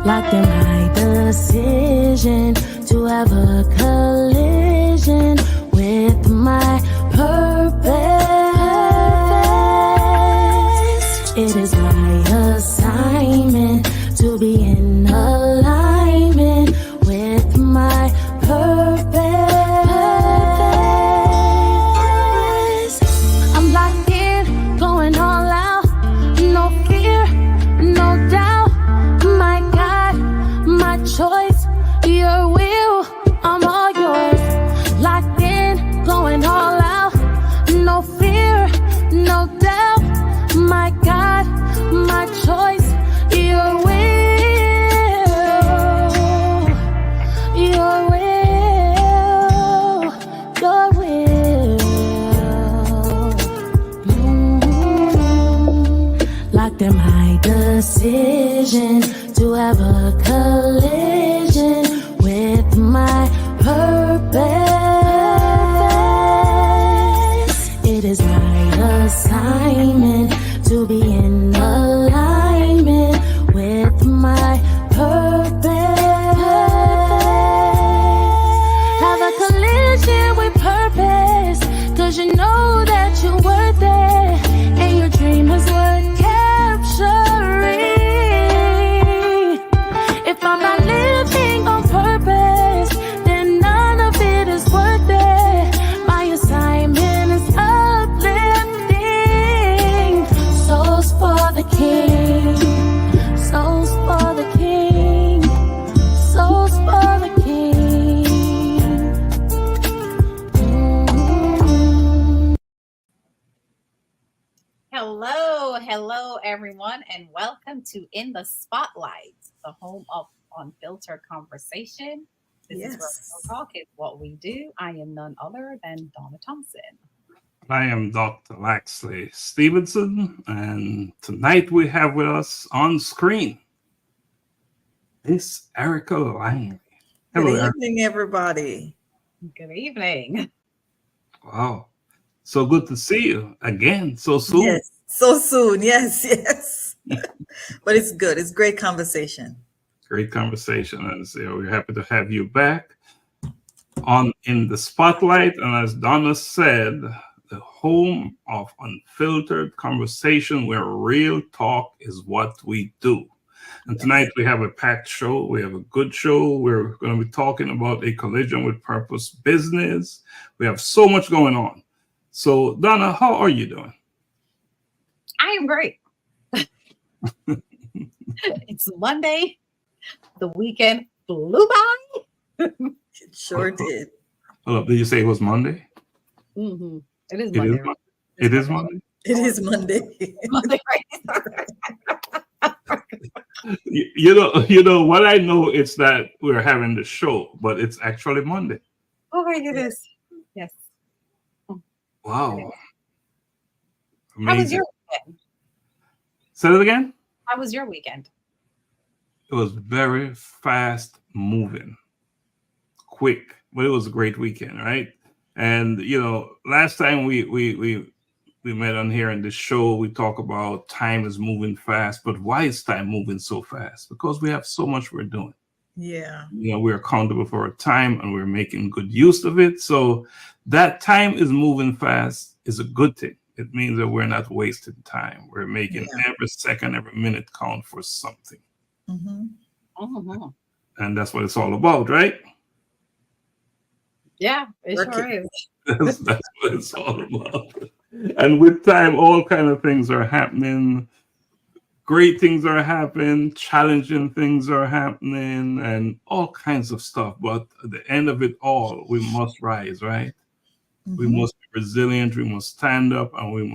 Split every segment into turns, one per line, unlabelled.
locked in my decision to have a collision with my purpose. It is my assignment to be in alignment with my purpose. I'm locked in, going all out, no fear, no doubt. My God, my choice, your will, I'm all yours. Locked in, going all out, no fear, no doubt. My God, my choice, your will, your will, your will. Locked in my decision to have a collision with my purpose. It is my assignment to be in alignment with my purpose. Have a collision with purpose, 'cause you know that you're worth it, and your dream is worth capturing. If I'm not living on purpose, then none of it is worth it. My assignment is uplifting souls for the King, souls for the King, souls for the King.
Hello, everyone, and welcome to In the Spotlight, the home of unfiltered conversation. This is where real talk is what we do. I am none other than Donna Thompson.
I am Dr. Laxley Stephenson, and tonight we have with us on screen Miss Erica Langley.
Hello, good evening, everybody.
Good evening.
Wow. So good to see you again so soon.
Yes, so soon. Yes. But it's good. It's great conversation.
Great conversation. And so we're happy to have you back on In the Spotlight. And as Donna said, the home of unfiltered conversation where real talk is what we do. And tonight we have a packed show. We have a good show. We're going to be talking about a collision with purpose business. We have so much going on. So, Donna, how are you doing?
I am great. It's Monday. The weekend flew by.
It sure did.
Hold up. Did you say it was Monday?
Mm-hmm. It is Monday.
It is Monday?
It is Monday.
Monday, right?
You know what I know is that we're having the show, but it's actually Monday.
Oh my goodness. Yes.
Wow. Amazing.
How was your weekend?
Say that again?
How was your weekend?
It was very fast moving, quick, but it was a great weekend, right? And you know, last time we met on here in this show, we talk about time is moving fast, but why is time moving so fast? Because we have so much we're doing.
Yeah.
You know, we're accountable for our time and we're making good use of it. So that time is moving fast is a good thing. It means that we're not wasting time. We're making every second, every minute count for something.
Mm-hmm.
Mm-hmm.
And that's what it's all about, right?
Yeah, it sure is.
That's what it's all about. And with time, all kind of things are happening. Great things are happening, challenging things are happening, and all kinds of stuff. But at the end of it all, we must rise, right? Mm-hmm. We must be resilient. We must stand up, and we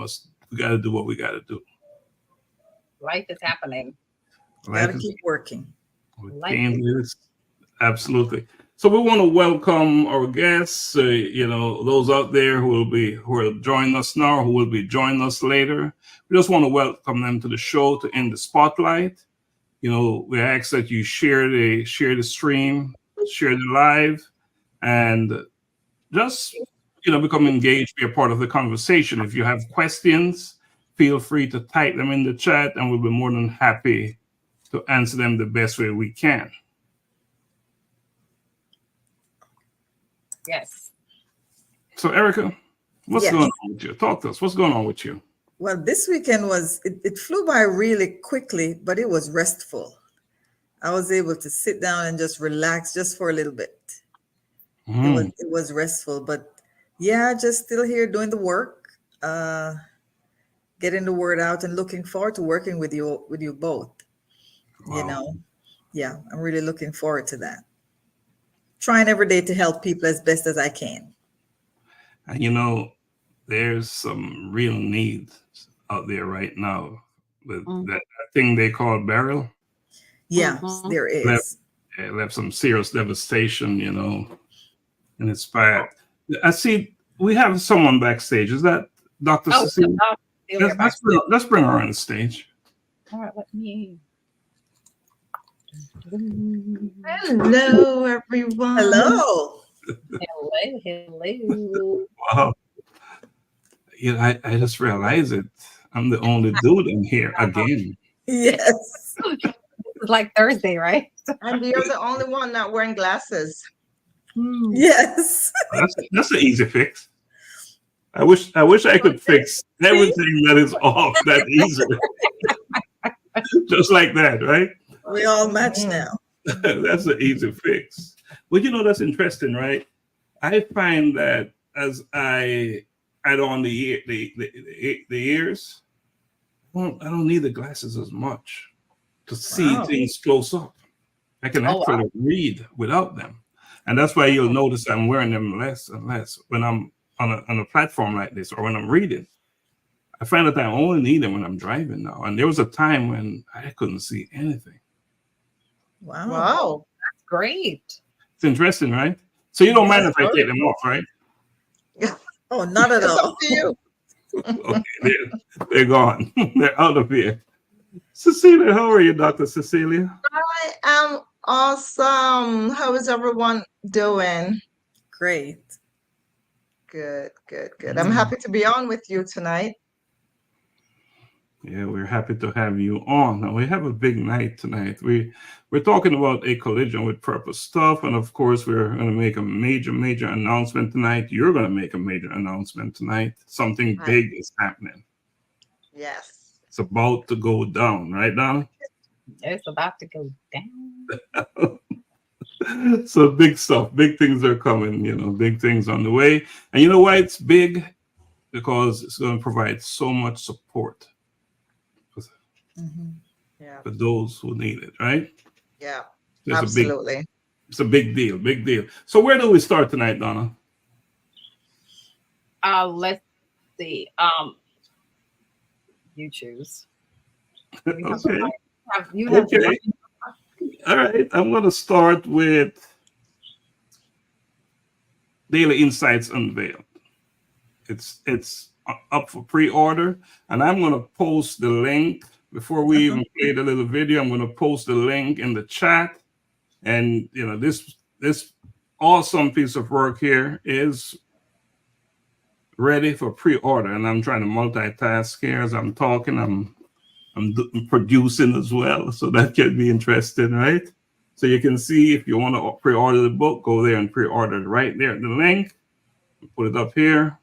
got to do what we got to do.
Life is happening.
Got to keep working.
Absolutely. So we want to welcome our guests, those out there who are joining us now, who will be joining us later. We just want to welcome them to the show, to In the Spotlight. You know, we ask that you share the stream, share the live, and just, become engaged, be a part of the conversation. If you have questions, feel free to type them in the chat, and we'll be more than happy to answer them the best way we can.
Yes.
So, Erica, what's
Yes.
going on with you? Talk to us. What's going on with you?
Well, this weekend it flew by really quickly, but it was restful. I was able to sit down and just relax just for a little bit. It was restful, but yeah, just still here doing the work, getting the word out, and looking forward to working with you both.
Wow.
You know, yeah, I'm really looking forward to that. Trying every day to help people as best as I can.
And you know, there's some real needs out there right now with that thing they call burial.
Yeah, there is.
Left some serious devastation, you know, and it's bad. I see we have someone backstage. Is that Dr. Cecelia? Let's bring her on the stage.
All right, let me.
Hello, everyone.
Hello.
Hello.
Wow. Yeah, I just realized it. I'm the only dude in here again.
Yes.
It's like Thursday, right?
And you're the only one not wearing glasses.
Yes.
That's an easy fix. I wish I could fix everything that is off that easily. Just like that, right?
We all match now.
That's an easy fix. But you know, that's interesting, right? I find that as I add on the ears, I don't need the glasses as much to see things close up. I can actually read without them. And that's why you'll notice I'm wearing them less and less when I'm on a platform like this or when I'm reading. I find that I only need them when I'm driving now. And there was a time when I couldn't see anything.
Wow.
That's great.
It's interesting, right? So you don't mind if I take them off, right?
Oh, not at
It's
all.
up to you.
Okay, they're gone. They're out of here. Cecelia, how are you, Dr. Cecelia?
I am awesome. How is everyone doing?
Great.
Good. I'm happy to be on with you tonight.
Yeah, we're happy to have you on. And we have a big night tonight. We're talking about a collision with purpose stuff. And of course, we're going to make a major announcement tonight. You're going to make a major announcement tonight. Something big is happening.
Yes.
It's about to go down, right, Donna?
It's about to go down.
So big stuff, big things are coming, you know, big things on the way. And you know why it's big? Because it's going to provide so much support
Yeah.
for those who need it, right?
Yeah.
It's
Absolutely.
It's a big deal. So where do we start tonight, Donna?
Let's see. You choose.
Okay.
Okay.
All right. I'm going to start with Daily Insights Unveiled. It's up for pre-order, and I'm going to post the link before we even play the little video. I'm going to post the link in the chat, and you know this awesome piece of work here is ready for pre-order. And I'm trying to multitask here as I'm talking. I'm producing as well, so that can be interesting, right? So you can see if you want to pre-order the book, go there and pre-order it right there. The link, put it up here.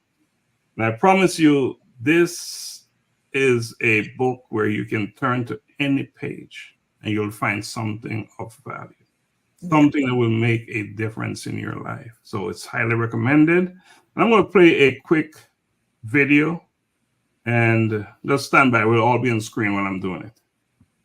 And I promise you, this is a book where you can turn to any page and you'll find something of value, something that will make a difference in your life. So it's highly recommended. And I'm going to play a quick video, and just stand by. We'll all be on screen while I'm doing it.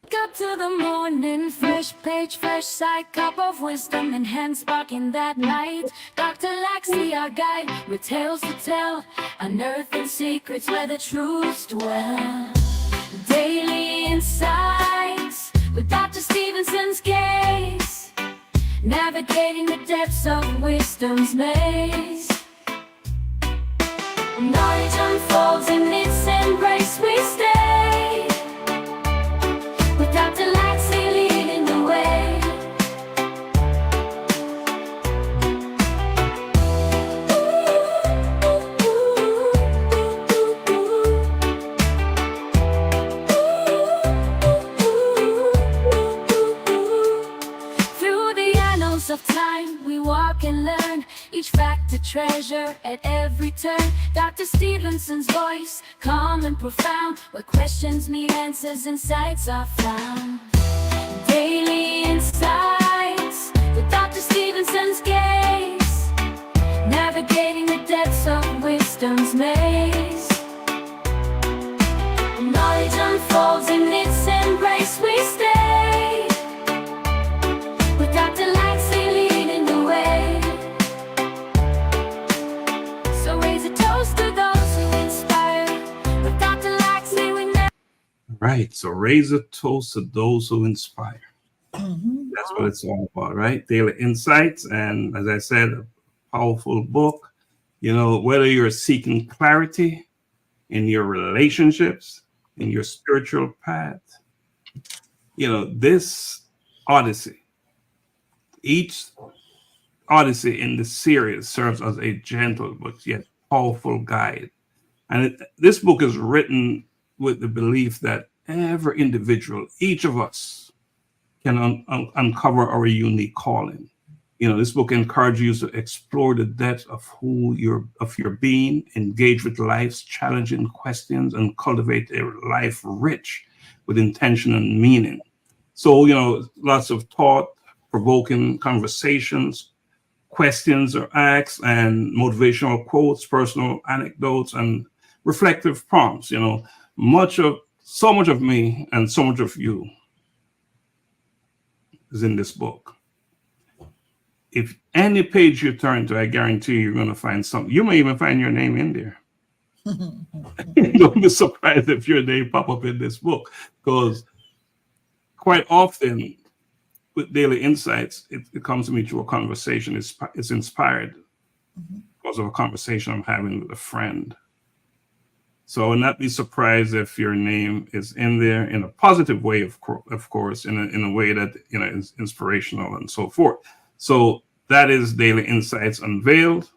Wake up to the morning, fresh page, fresh sight, cup of wisdom and hands sparking that light. Dr. Laxley, our guide, with tales to tell, unearthing secrets where the truths dwell. Daily insights with Dr. Stephenson's gaze, navigating the depths of wisdom's maze. Knowledge unfolds in its embrace, we stay with Dr. Laxley leading the way. treasure at every turn. Dr. Stephenson's voice, calm and profound, where questions meet answers, insights are found. Daily insights with Dr. Stephenson's gaze, navigating the depths of wisdom's maze. Knowledge unfolds in its embrace. We stay with Dr. Laxley leading the way. So raise a toast to those who inspire. With Dr. Laxley, we never.
Right. So raise a toast to those who inspire.
Mhm.
That's what it's all about, right? Daily insights. And as I said, a powerful book. You know, whether you're seeking clarity in your relationships, in your spiritual path, you know, this Odyssey, each Odyssey in the series serves as a gentle but yet powerful guide. And this book is written with the belief that every individual, each of us, can uncover our unique calling. You know, this book encourages you to explore the depth of your being, engage with life's challenging questions, and cultivate a life rich with intention and meaning. So, you know, lots of thought-provoking conversations, questions are asked, and motivational quotes, personal anecdotes, and reflective prompts. You know, so much of me and so much of you is in this book. If any page you turn to, I guarantee you're going to find something. You may even find your name in there. Don't be surprised if your name pop up in this book, because quite often with daily insights, it comes to me through a conversation. It's inspired because of a conversation I'm having with a friend. So I would not be surprised if your name is in there in a positive way, of course, in a way that, you know, is inspirational and so forth. So that is Daily Insights Unveiled.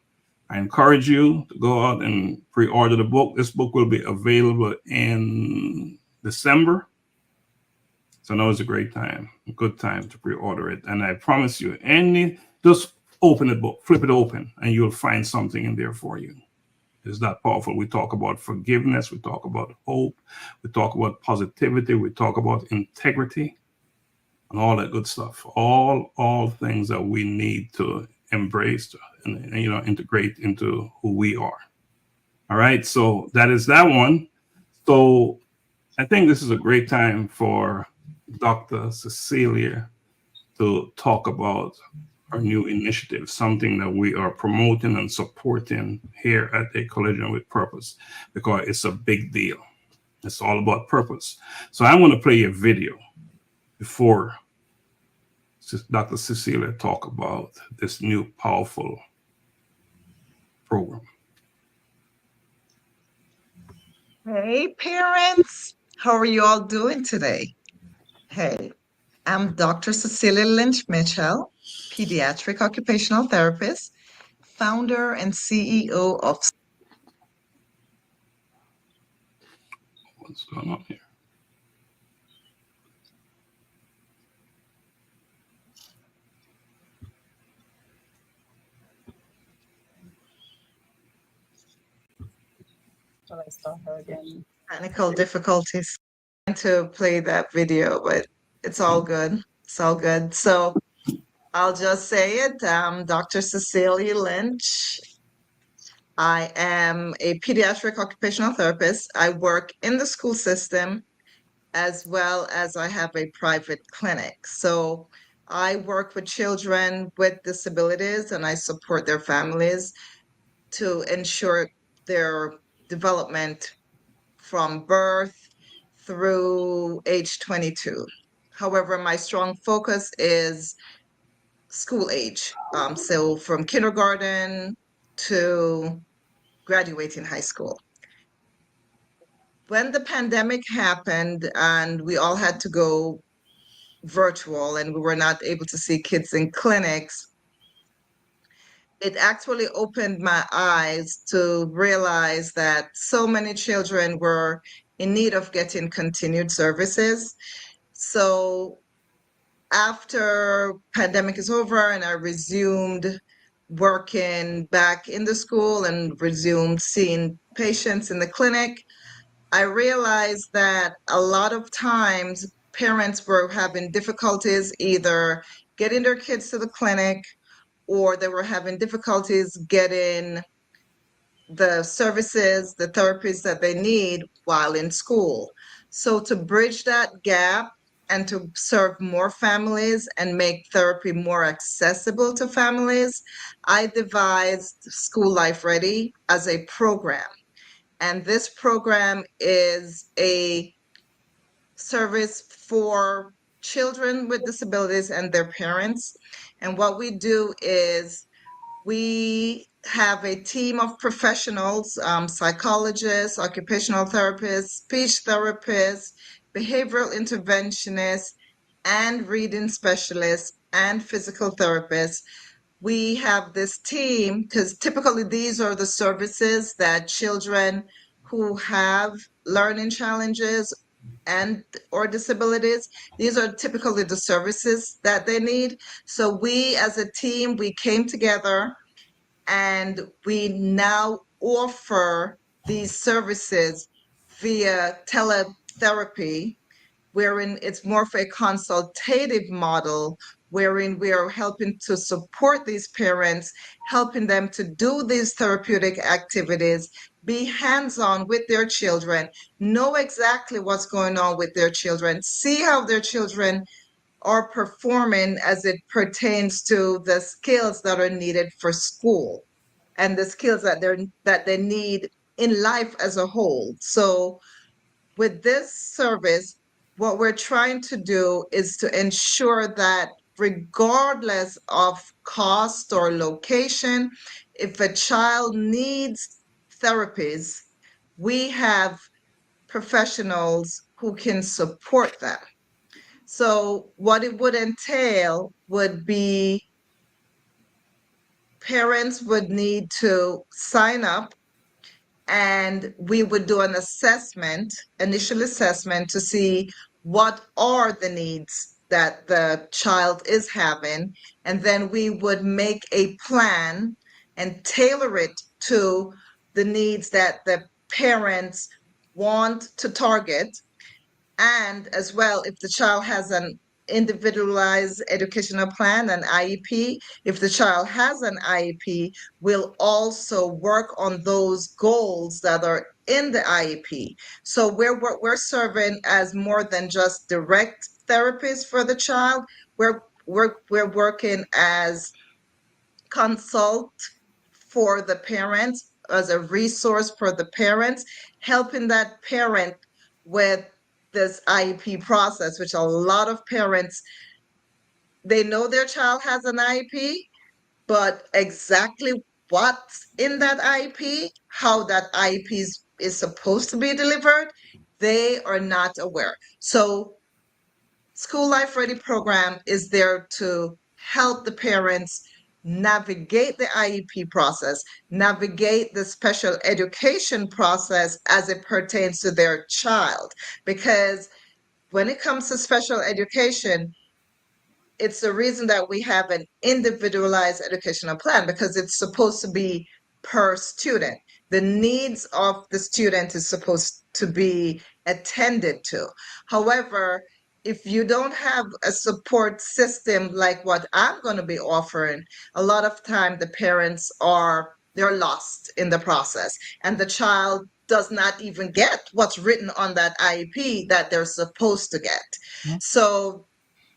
I encourage you to go out and pre-order the book. This book will be available in December. So now is a great time, a good time to pre-order it. And I promise you, just open the book, flip it open, and you'll find something in there for you. It's that powerful. We talk about forgiveness. We talk about hope. We talk about positivity. We talk about integrity and all that good stuff. All things that we need to embrace and, you know, integrate into who we are. All right. So that is that one. So I think this is a great time for Dr. Cecelia to talk about our new initiative, something that we are promoting and supporting here at A Collision with Purpose, because it's a big deal. It's all about purpose. So I want to play a video before Dr. Cecelia talk about this new powerful program.
Hey, parents. How are you all doing today? Hey, I'm Dr. Cecelia Lynch-Mitchell, pediatric occupational therapist, founder and CEO of
What's going on here?
Shall I start her again?
Technical Difficulties. Trying to play that video, but it's all good. It's all good. So I'll just say it. I'm Dr. Cecelia Lynch. I am a pediatric occupational therapist. I work in the school system as well as I have a private clinic. So I work with children with disabilities and I support their families to ensure their development from birth through age 22. However, my strong focus is school age. So from kindergarten to graduating high school. When the pandemic happened and we all had to go virtual and we were not able to see kids in clinics, it actually opened my eyes to realize that so many children were in need of getting continued services. So after pandemic is over and I resumed working back in the school and resumed seeing patients in the clinic, I realized that a lot of times parents were having difficulties either getting their kids to the clinic, or they were having difficulties getting the services, the therapies that they need while in school. So to bridge that gap and to serve more families and make therapy more accessible to families, I devised School Life Ready as a program. And this program is a service for children with disabilities and their parents. And what we do is we have a team of professionals, psychologists, occupational therapists, speech therapists, behavioral interventionists, and reading specialists, and physical therapists. We have this team because typically these are the services that children who have learning challenges and or disabilities, these are typically the services that they need. So we as a team, we came together and we now offer these services via teletherapy, wherein it's more of a consultative model, wherein we are helping to support these parents, helping them to do these therapeutic activities, be hands-on with their children, know exactly what's going on with their children, see how their children are performing as it pertains to the skills that are needed for school and the skills that they need in life as a whole. So with this service, what we're trying to do is to ensure that regardless of cost or location, if a child needs therapies, we have professionals who can support them. So what it would entail would be parents would need to sign up, and we would do an assessment, initial assessment, to see what are the needs that the child is having. And then we would make a plan and tailor it to the needs that the parents want to target. And as well, if the child has an individualized educational plan, an IEP, if the child has an IEP, we'll also work on those goals that are in the IEP. So we're serving as more than just direct therapists for the child. We're working as consult for the parents, as a resource for the parents, helping that parent with this IEP process, which a lot of parents, they know their child has an IEP, but exactly what's in that IEP, how that IEP is supposed to be delivered, they are not aware. So School Life Ready program is there to help the parents navigate the IEP process, navigate the special education process as it pertains to their child. Because when it comes to special education, it's the reason that we have an individualized educational plan, because it's supposed to be per student. The needs of the student is supposed to be attended to. However, if you don't have a support system like what I'm going to be offering, a lot of time the parents they're lost in the process, and the child does not even get what's written on that IEP that they're supposed to get.
Yeah.
So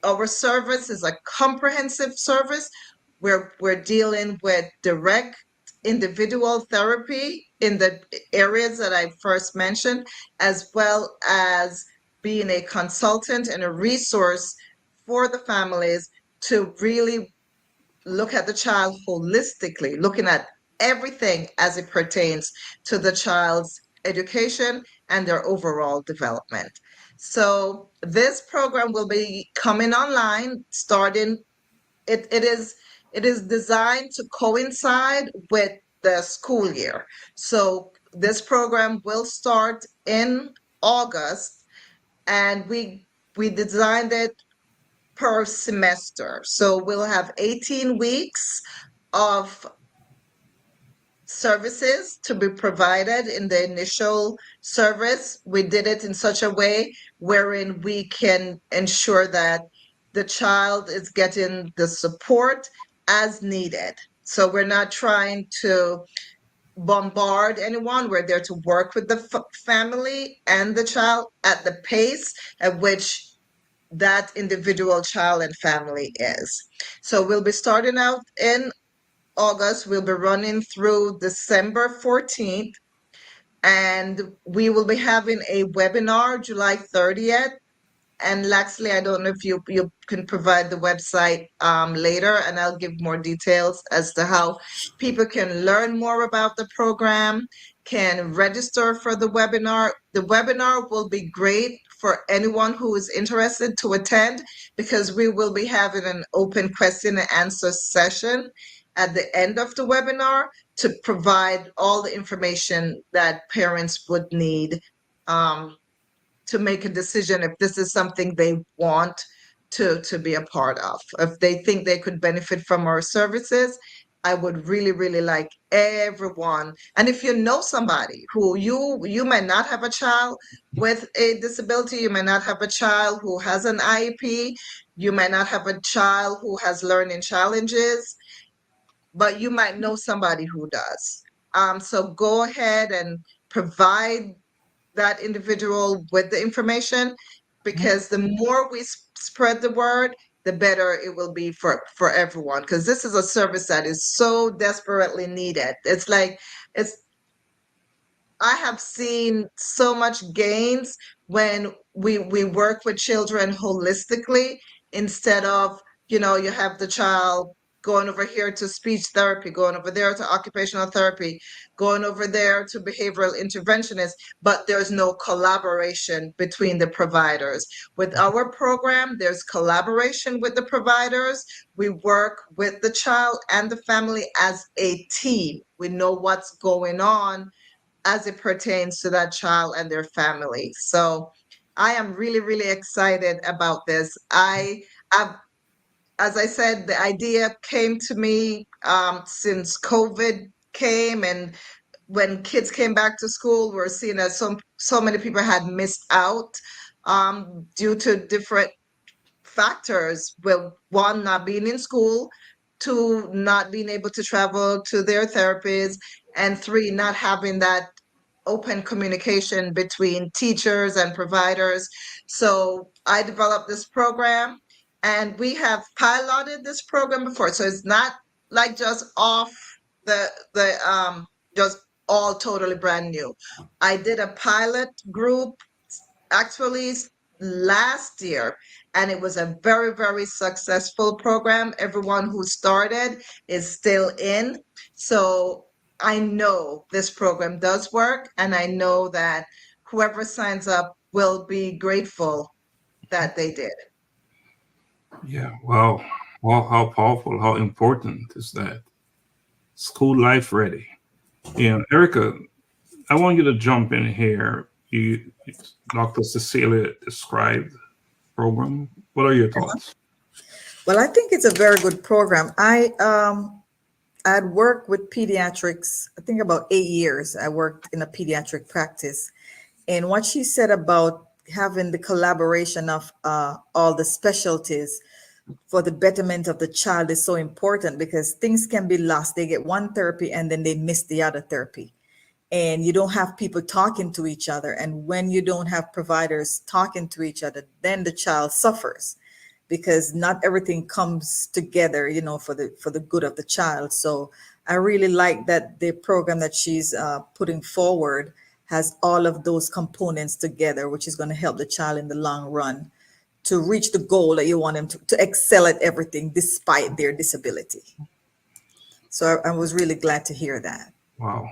our service is a comprehensive service where we're dealing with direct individual therapy in the areas that I first mentioned, as well as being a consultant and a resource for the families to really look at the child holistically, looking at everything as it pertains to the child's education and their overall development. So this program will be coming online starting, it is designed to coincide with the school year. So this program will start in August, and we designed it per semester. So we'll have 18 weeks of services to be provided in the initial service. We did it in such a way wherein we can ensure that the child is getting the support as needed. So we're not trying to bombard anyone. We're there to work with the family and the child at the pace at which that individual child and family is. So we'll be starting out in August. We'll be running through December 14th, and we will be having a webinar July 30th. And Laxley, I don't know if you can provide the website later, and I'll give more details as to how people can learn more about the program, can register for the webinar. The webinar will be great for anyone who is interested to attend, because we will be having an open question and answer session at the end of the webinar to provide all the information that parents would need to make a decision if this is something they want to be a part of. If they think they could benefit from our services, I would really, really like everyone. And if you know somebody who you might not have a child with a disability, you might not have a child who has an IEP, you might not have a child who has learning challenges, but you might know somebody who does. So go ahead and provide that individual with the information, because the more we spread the word, the better it will be for everyone, because this is a service that is so desperately needed. It's like, I have seen so much gains when we work with children holistically, instead of, you have the child going over here to speech therapy, going over there to occupational therapy, going over there to behavioral interventionists, but there's no collaboration between the providers. With our program, there's collaboration with the providers. We work with the child and the family as a team. We know what's going on as it pertains to that child and their family. So I am really, really excited about this. As I said, the idea came to me since COVID came, and when kids came back to school, we're seeing that so many people had missed out due to different factors. Well, one, not being in school, two, not being able to travel to their therapists, and three, not having that open communication between teachers and providers. So I developed this program, and we have piloted this program before. So it's not like just off the just all totally brand new. I did a pilot group actually last year, and it was a very, very successful program. Everyone who started is still in. So I know this program does work, and I know that whoever signs up will be grateful that they did.
Yeah. Wow. Wow. How powerful, how important is that? School life ready. And Erica, I want you to jump in here. Dr. Cecelia described the program. What are your thoughts?
Well, I think it's a very good program. I'd worked with pediatrics, I think about 8 years. I worked in a pediatric practice. And what she said about having the collaboration of all the specialties for the betterment of the child is so important, because things can be lost. They get one therapy and then they miss the other therapy. And you don't have people talking to each other. And when you don't have providers talking to each other, then the child suffers, because not everything comes together, for the good of the child. So I really like that the program that she's putting forward has all of those components together, which is going to help the child in the long run to reach the goal that you want them to excel at everything despite their disability. So I was really glad to hear that.
Wow.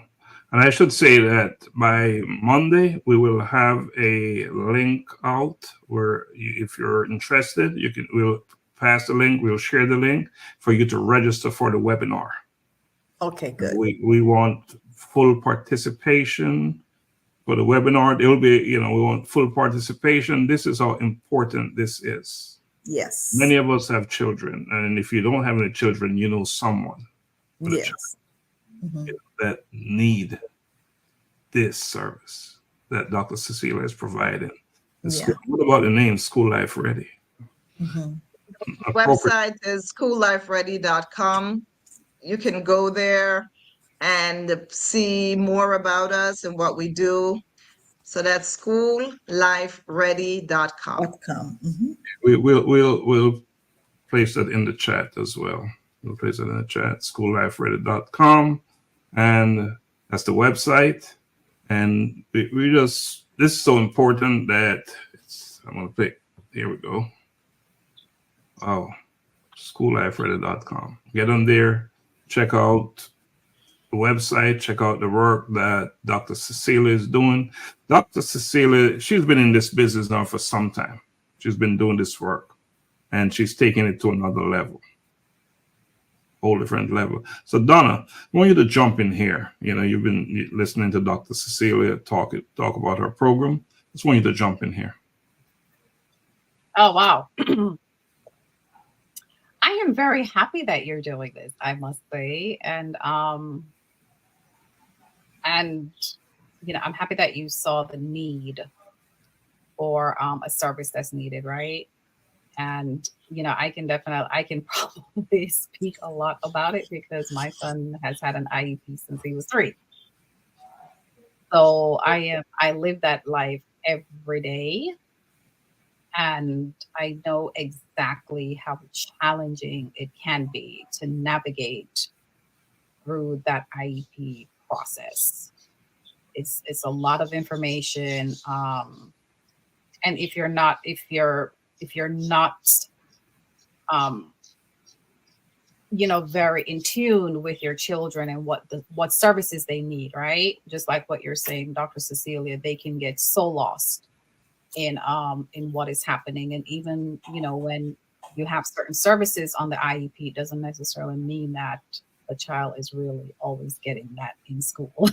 And I should say that by Monday, we will have a link out where if you're interested, we'll pass the link, we'll share the link for you to register for the webinar.
Okay, good.
We want full participation for the webinar. It'll be, we want full participation. This is how important this is.
Yes.
Many of us have children. And if you don't have any children, you know someone. with a child
Yes. Mhm.
that need this service that Dr. Cecelia is providing.
Yeah.
What about the name School Life Ready?
Mhm.
Appropriate.
Website is schoollifeready.com. You can go there and see more about us and what we do. So that's schoollifeready.com.
.com.
We'll place that in the chat as well. We'll place it in the chat, schoollifeready.com. And that's the website. And we just, this is so important that I'm going to pick, here we go. Oh, schoollifeready.com. Get on there, check out the website, check out the work that Dr. Cecelia is doing. Dr. Cecelia, she's been in this business now for some time. She's been doing this work and she's taking it to another level, whole different level. So Donna, I want you to jump in here. You know, you've been listening to Dr. Cecelia talk about her program. I just want you to jump in here.
Oh, wow. I am very happy that you're doing this, I must say. And you know, I'm happy that you saw the need for a service that's needed, right? And you know, I can probably speak a lot about it because my son has had an IEP since he was 3. So I live that life every day. And I know exactly how challenging it can be to navigate through that IEP process. It's a lot of information, and if you're not you know, very in tune with your children and what services they need, right? Just like what you're saying, Dr. Cecelia, they can get so lost in what is happening. And even, you know, when you have certain services on the IEP, it doesn't necessarily mean that the child is really always getting that in school.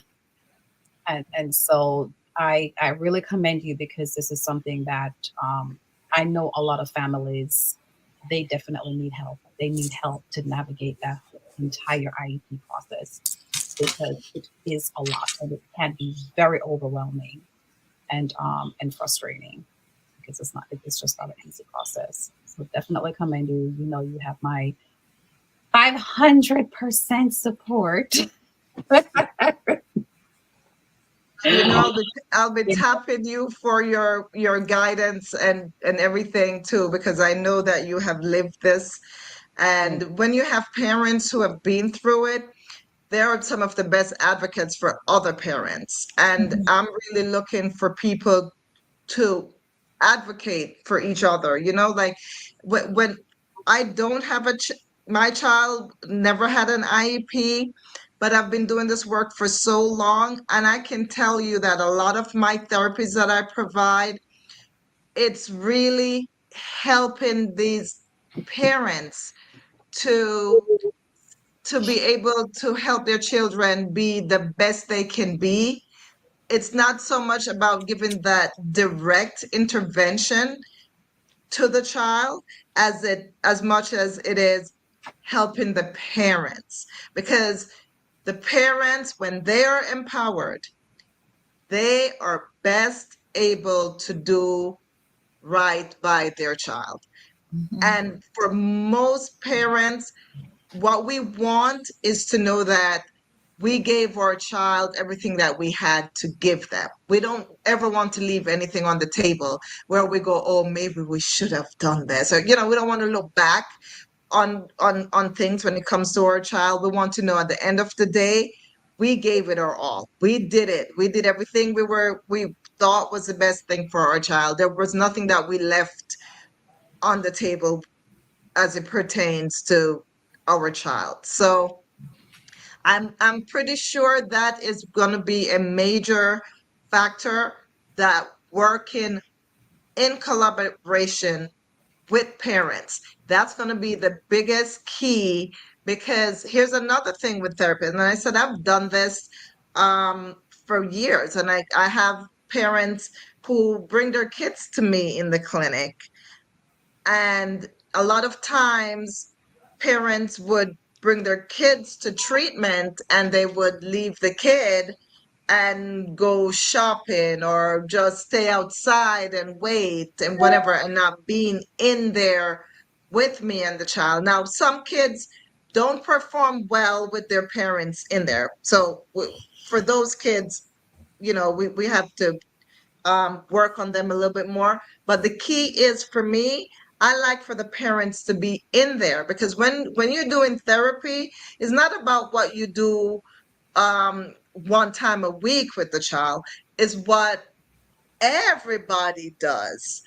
and so I really commend you because this is something that I know a lot of families, they definitely need help. They need help to navigate that entire IEP process because it is a lot and it can be very overwhelming and frustrating because it's just not an easy process. So definitely commend you. You know, you have my 500% support.
You know, I'll be tapping you for your guidance and everything too, because I know that you have lived this. And when you have parents who have been through it, they're some of the best advocates for other parents. And I'm really looking for people to advocate for each other. You know, like when I don't have my child never had an IEP, but I've been doing this work for so long, and I can tell you that a lot of my therapies that I provide, it's really helping these parents to be able to help their children be the best they can be. It's not so much about giving that direct intervention to the child as much as it is helping the parents, because the parents, when they are empowered, they are best able to do right by their child. And for most parents, what we want is to know that we gave our child everything that we had to give them. We don't ever want to leave anything on the table where we go, oh, maybe we should have done this. Or, you know, we don't want to look back on things when it comes to our child. We want to know at the end of the day, we gave it our all. We did it. We did everything we thought was the best thing for our child. There was nothing that we left on the table as it pertains to our child. So I'm pretty sure that is going to be a major factor, that working in collaboration with parents, that's going to be the biggest key. Because here's another thing with therapists, and I said I've done this for years, and I have parents who bring their kids to me in the clinic, and a lot of times parents would bring their kids to treatment and they would leave the kid and go shopping or just stay outside and wait and whatever, and not being in there with me and the child. Now, some kids don't perform well with their parents in there. So for those kids, we have to work on them a little bit more. But the key is, for me, I like for the parents to be in there, because when you're doing therapy, it's not about what you do one time a week with the child. Is what everybody does.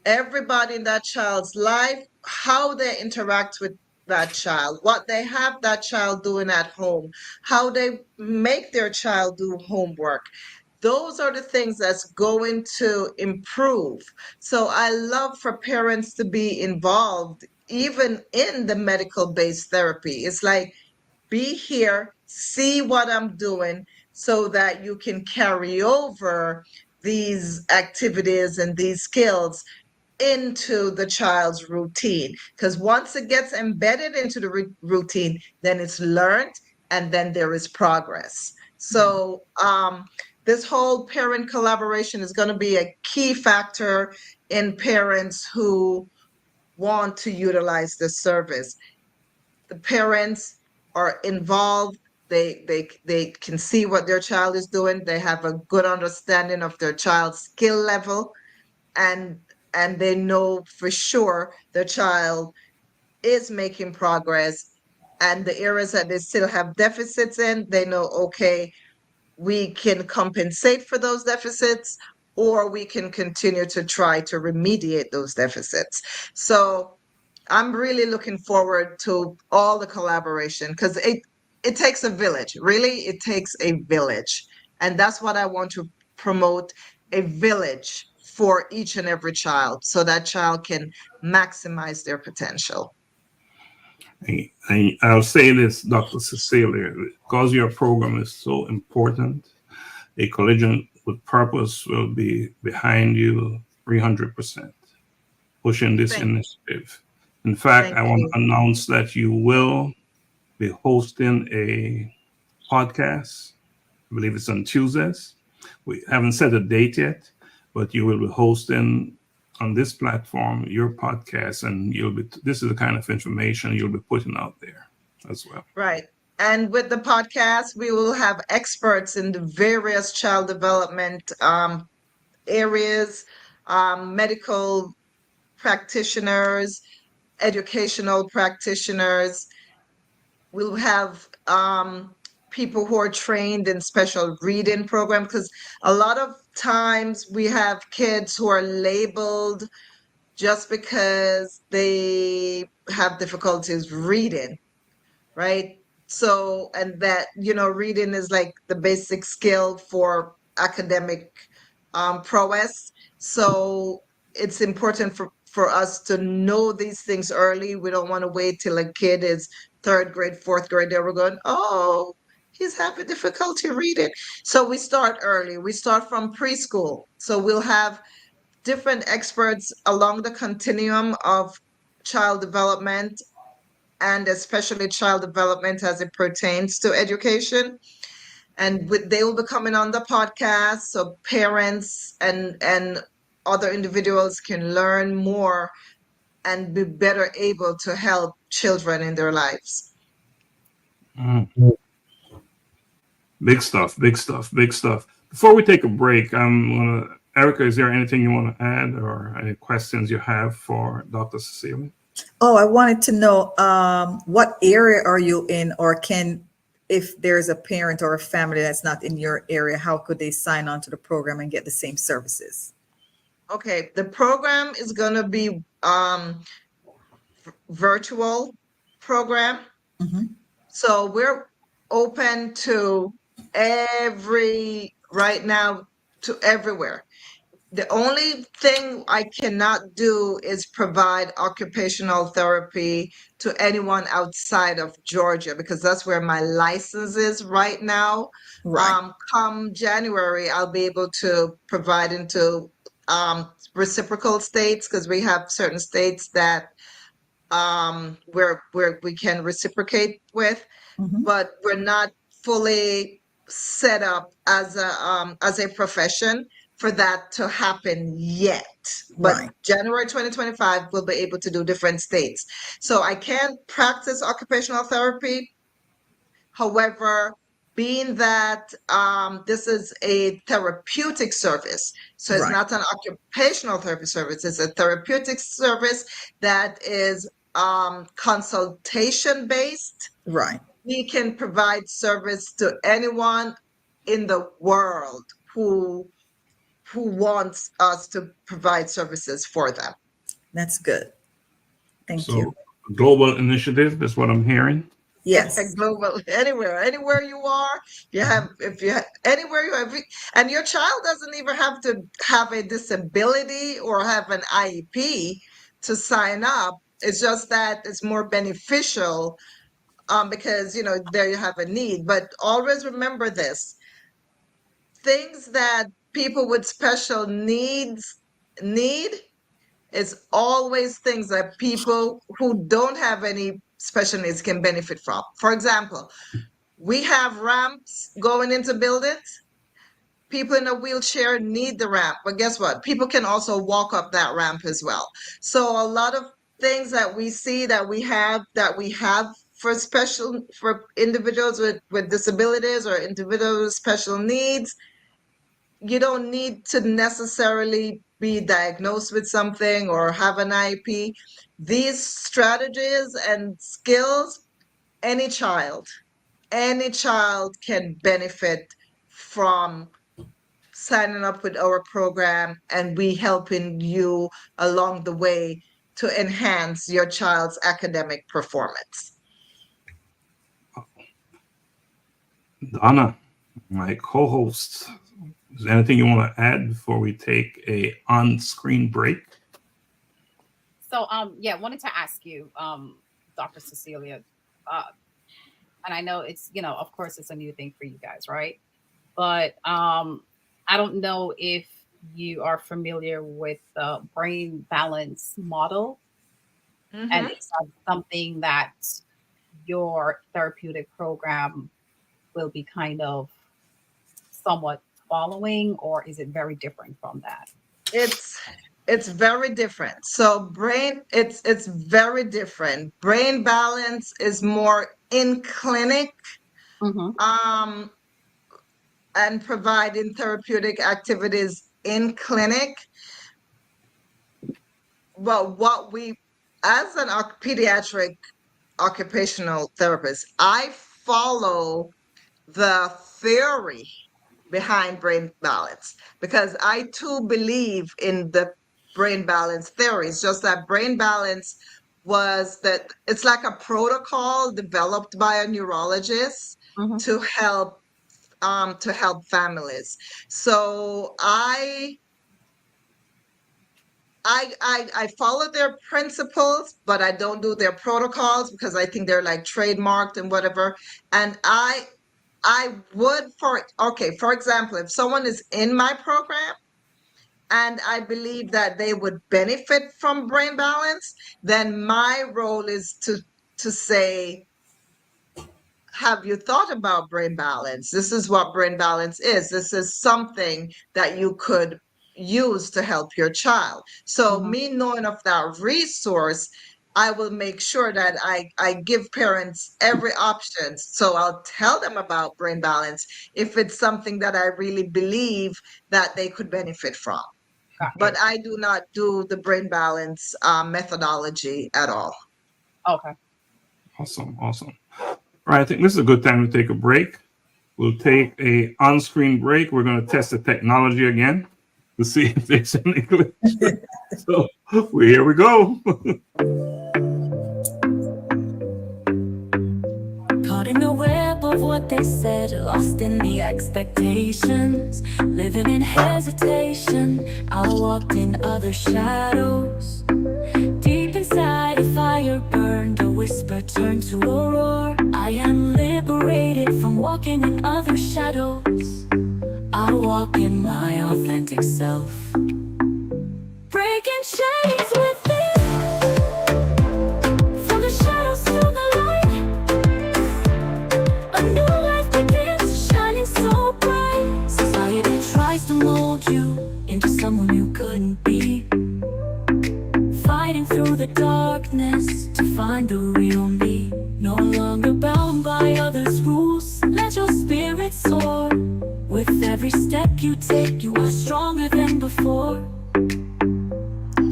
Everybody in that child's life, how they interact with that child, what they have that child doing at home, how they make their child do homework. Those are the things that's going to improve. So I love for parents to be involved, even in the medical based therapy. It's like, be here, see what I'm doing, so that you can carry over these activities and these skills into the child's routine. Because once it gets embedded into the routine, then it's learned, and then there is progress. So this whole parent collaboration is going to be a key factor in parents who want to utilize this service. The parents are involved. They can see what their child is doing. They have a good understanding of their child's skill level, and they know for sure the child is making progress. And the areas that they still have deficits in, they know, okay, we can compensate for those deficits, or we can continue to try to remediate those deficits. So I'm really looking forward to all the collaboration, because it takes a village. Really, it takes a village. And that's what I want to promote, a village for each and every child, so that child can maximize their potential.
I'll say this, Dr. Cecelia, because your program is so important, a collision with purpose will be behind you 300%, pushing this initiative. In fact, I want to announce that you will be hosting a podcast. I believe it's on Tuesdays. We haven't set a date yet, but you will be hosting on this platform your podcast, and this is the kind of information you'll be putting out there as well.
Right. And with the podcast, we will have experts in the various child development areas, medical practitioners, educational practitioners. We'll have people who are trained in special reading programs, because a lot of times we have kids who are labeled just because they have difficulties reading, right? So, and that, reading is like the basic skill for academic prowess. So it's important for us to know these things early. We don't want to wait till a kid is third grade, fourth grade. They were going, oh, he's having difficulty reading. So we start early. We start from preschool. So we'll have different experts along the continuum of child development, and especially child development as it pertains to education. And they will be coming on the podcast, so parents and other individuals can learn more and be better able to help children in their lives.
Big stuff, big stuff, big stuff. Before we take a break, Erica, is there anything you want to add, or any questions you have for Dr. Cecelia?
Oh, I wanted to know what area are you in, or if there's a parent or a family that's not in your area, how could they sign on to the program and get the same services?
Okay, the program is going to be virtual program.
Mm-hmm.
So we're open to right now to everywhere. The only thing I cannot do is provide occupational therapy to anyone outside of Georgia, because that's where my license is right now.
Right.
Come January, I'll be able to provide into reciprocal states, because we have certain states that where we can reciprocate with, but we're not fully set up as a profession for that to happen yet. But
Right.
January 2025, we'll be able to do different states. So I can practice occupational therapy. However, being that this is a therapeutic service, so it's
Right.
not an occupational therapy service, it's a therapeutic service that is consultation based.
Right.
We can provide service to anyone in the world who wants us to provide services for them.
That's good. Thank
So,
you.
global initiative is what I'm hearing.
Yes.
Global, anywhere you are, anywhere you have, and your child doesn't even have to have a disability or have an IEP to sign up. It's just that it's more beneficial because there you have a need. But always remember this: things that people with special needs need is always things that people who don't have any special needs can benefit from. For example, we have ramps going into buildings. People in a wheelchair need the ramp, but guess what? People can also walk up that ramp as well. So a lot of things that we see that we have for individuals with disabilities or individuals with special needs, you don't need to necessarily be diagnosed with something or have an IEP. These strategies and skills, any child can benefit from signing up with our program, and we helping you along the way to enhance your child's academic performance.
Donna, my co-host, is there anything you want to add before we take a on-screen break?
So, yeah, wanted to ask you, Dr. Cecelia, and I know it's, of course, it's a new thing for you guys, right? But I don't know if you are familiar with the brain balance model, and is that something that your therapeutic program will be kind of somewhat following, or is it very different from that?
It's very different. So it's very different. Brain balance is more in clinic, and providing therapeutic activities in clinic. But what we, as an pediatric occupational therapist, I follow the theory behind brain balance because I too believe in the brain balance theory. It's just that brain balance it's like a protocol developed by a neurologist to help families. So I follow their principles, but I don't do their protocols because I think they're like trademarked and whatever. And I would, for example, if someone is in my program and I believe that they would benefit from brain balance, then my role is to say, have you thought about brain balance? This is what brain balance is. This is something that you could use to help your child. So me knowing of that resource, I will make sure that I give parents every option. So I'll tell them about brain balance if it's something that I really believe that they could benefit from. But I do not do the brain balance methodology at all.
Okay.
Awesome. All right, I think this is a good time to take a break. We'll take a on-screen break. We're going to test the technology again to see if there's any glitch. So here we go.
Caught in the web of what they said, lost in the expectations, living in hesitation. I walked in other shadows. Deep inside, a fire burned, a whisper turned to a roar. I am liberated from walking in other shadows. I walk in my authentic self, breaking chains within. fighting through the darkness to find the real me. No longer bound by others' rules. Let your spirit soar. With every step you take, you are stronger than before.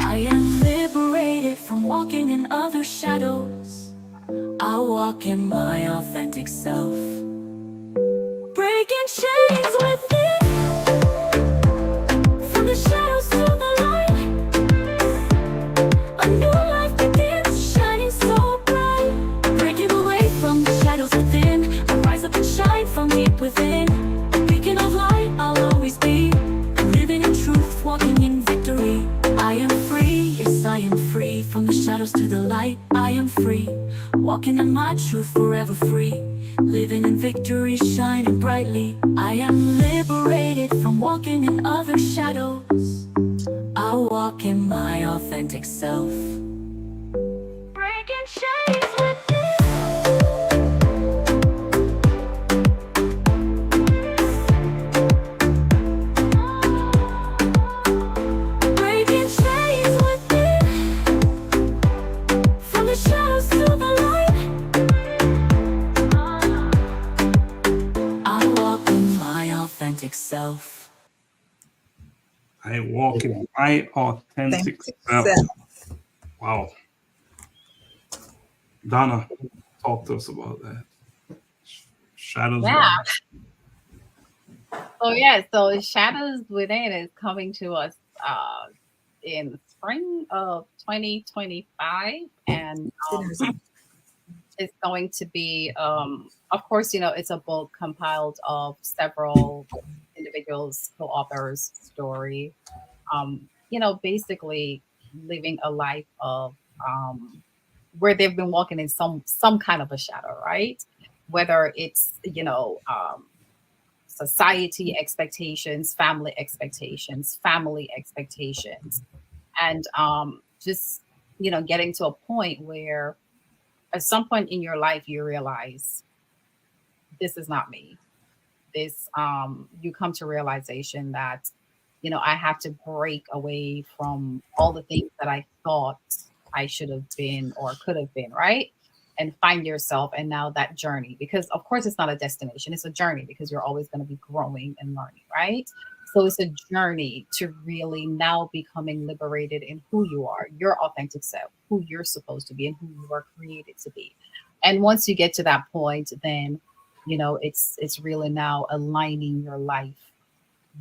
I am liberated from walking in other shadows. I walk in my authentic self. Breaking chains within. From the shadows to the light. A new life begins, shining so bright. Breaking away from the shadows within. I rise up and shine from deep within. Beacon of light, I'll always be. Living in truth, walking in victory. I am free, yes I am free. From the shadows to the light, I am free. Walking in my truth, forever free. Living in victory, shining brightly. I am liberated from walking in other shadows. I walk in my authentic self. Breaking chains within. Breaking chains within. From the shadows to the light. I walk in my authentic self.
I walk in my authentic self. Wow. Donna, talk to us about that. Shadows.
Yeah. So Shadows Within is coming to us in spring of 2025, and it's going to be, of course, it's a book compiled of several individuals, co-authors' story. Basically living a life of where they've been walking in some kind of a shadow, right? Whether it's society expectations, family expectations, and just getting to a point where at some point in your life you realize this is not me. This you come to realization that I have to break away from all the things that I thought I should have been or could have been, right? And find yourself, and now that journey, because of course it's not a destination, it's a journey, because you're always going to be growing and learning, right? So it's a journey to really now becoming liberated in who you are, your authentic self, who you're supposed to be and who you were created to be. And once you get to that point, then it's really now aligning your life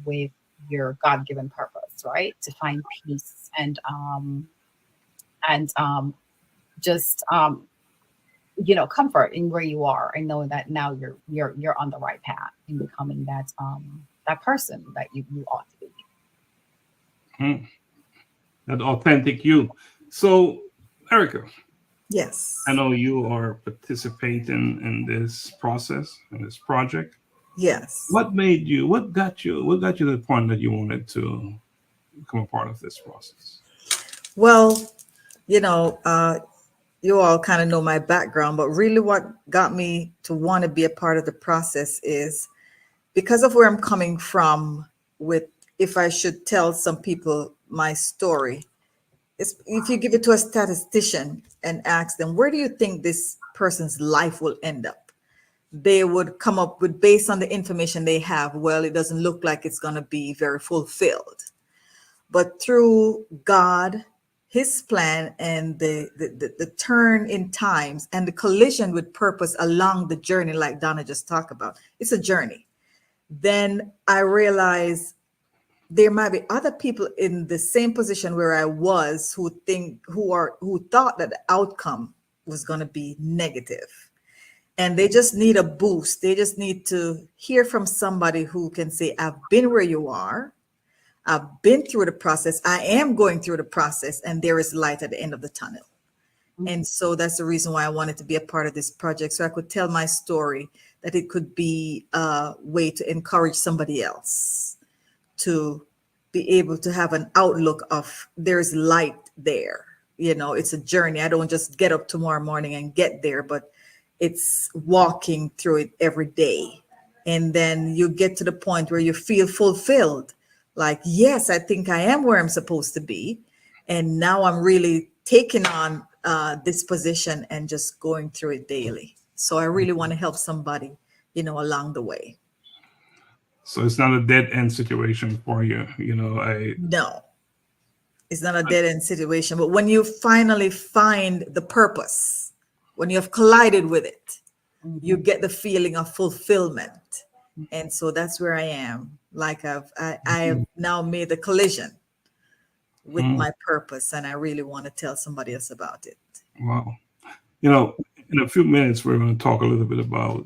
with your God-given purpose, right? To find peace and just comfort in where you are, and knowing that now you're on the right path in becoming that person that you ought to be.
That authentic you. So, Erica.
Yes.
I know you are participating in this process, in this project.
Yes.
What got you to the point that you wanted to become a part of this process?
Well, you all kind of know my background, but really what got me to want to be a part of the process is because of where I'm coming from. With, if I should tell some people my story, if you give it to a statistician and ask them, where do you think this person's life will end up? They would come up with, based on the information they have, well, it doesn't look like it's going to be very fulfilled. But through God, his plan, and the turn in times and the collision with purpose along the journey, like Donna just talked about, it's a journey. Then I realized there might be other people in the same position where I was who thought that the outcome was going to be negative. And they just need a boost. They just need to hear from somebody who can say, I've been where you are. I've been through the process. I am going through the process, and there is light at the end of the tunnel. And so that's the reason why I wanted to be a part of this project, so I could tell my story, that it could be a way to encourage somebody else to be able to have an outlook of there's light there. It's a journey. I don't just get up tomorrow morning and get there, but it's walking through it every day. And then you get to the point where you feel fulfilled. Like, yes, I think I am where I'm supposed to be. And now I'm really taking on this position and just going through it daily. So I really want to help somebody, along the way.
So it's not a dead end situation for you.
No, it's not a dead end situation. But when you finally find the purpose, when you have collided with it, you get the feeling of fulfillment. And so that's where I am. Like I have now made the collision with my purpose, and I really want to tell somebody else about it.
Wow. In a few minutes, we're going to talk a little bit about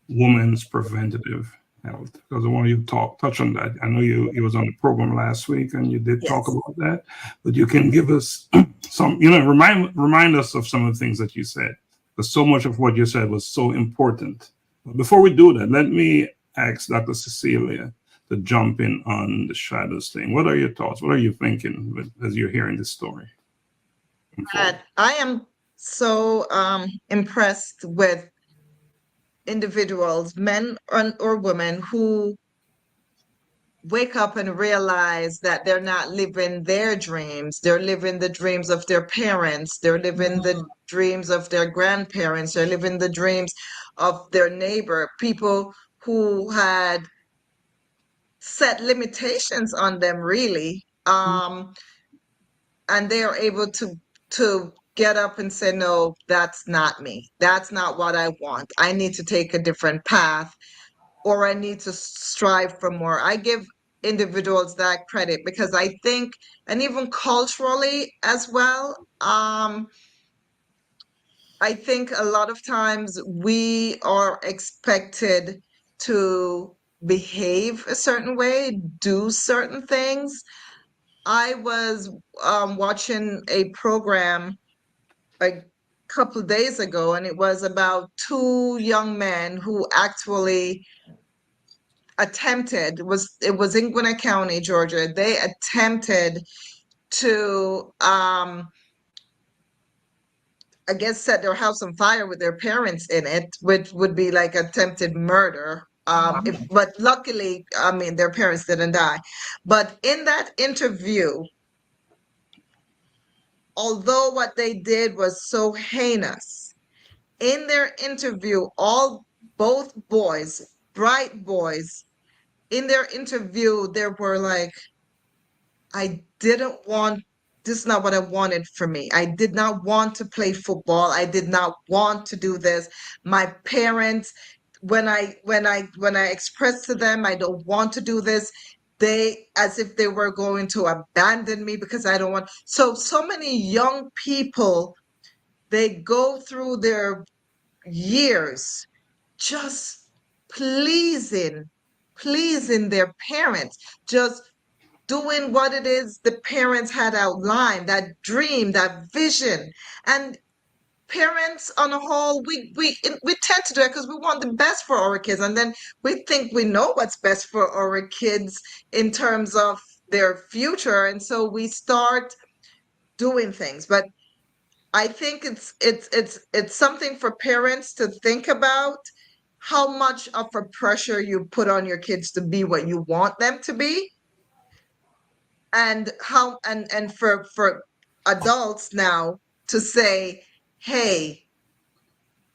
women's preventative health, because I want you to touch on that. I know you was on the program last week and you did talk
Yes.
about that, but you can give us some, remind us of some of the things that you said, because so much of what you said was so important. But before we do that, let me ask Dr. Cecelia to jump in on the shadows thing. What are your thoughts? What are you thinking as you're hearing this story?
I am so impressed with individuals, men or women, who wake up and realize that they're not living their dreams. They're living the dreams of their parents. They're living the dreams of their grandparents. They're living the dreams of their neighbor, people who had set limitations on them, really. And they are able to get up and say, no, that's not me. That's not what I want. I need to take a different path, or I need to strive for more. I give individuals that credit because I think, and even culturally as well, I think a lot of times we are expected to behave a certain way, do certain things. I was watching a program a couple of days ago, and it was about two young men who actually attempted, it was in Gwinnett County, Georgia. They attempted to I guess set their house on fire with their parents in it, which would be like attempted murder. But luckily, I mean, their parents didn't die. But in that interview, although what they did was so heinous, in their interview, both boys, bright boys, in their interview, they were like, I didn't want, this is not what I wanted for me. I did not want to play football. I did not want to do this. My parents, when I expressed to them, I don't want to do this, they, as if they were going to abandon me because I don't want. So many young people, they go through their years just pleasing their parents, just doing what it is the parents had outlined, that dream, that vision. And parents on a whole, we tend to do it because we want the best for our kids, and then we think we know what's best for our kids in terms of their future, and so we start doing things. But I think it's something for parents to think about, how much of a pressure you put on your kids to be what you want them to be, and how, and for adults now to say, hey,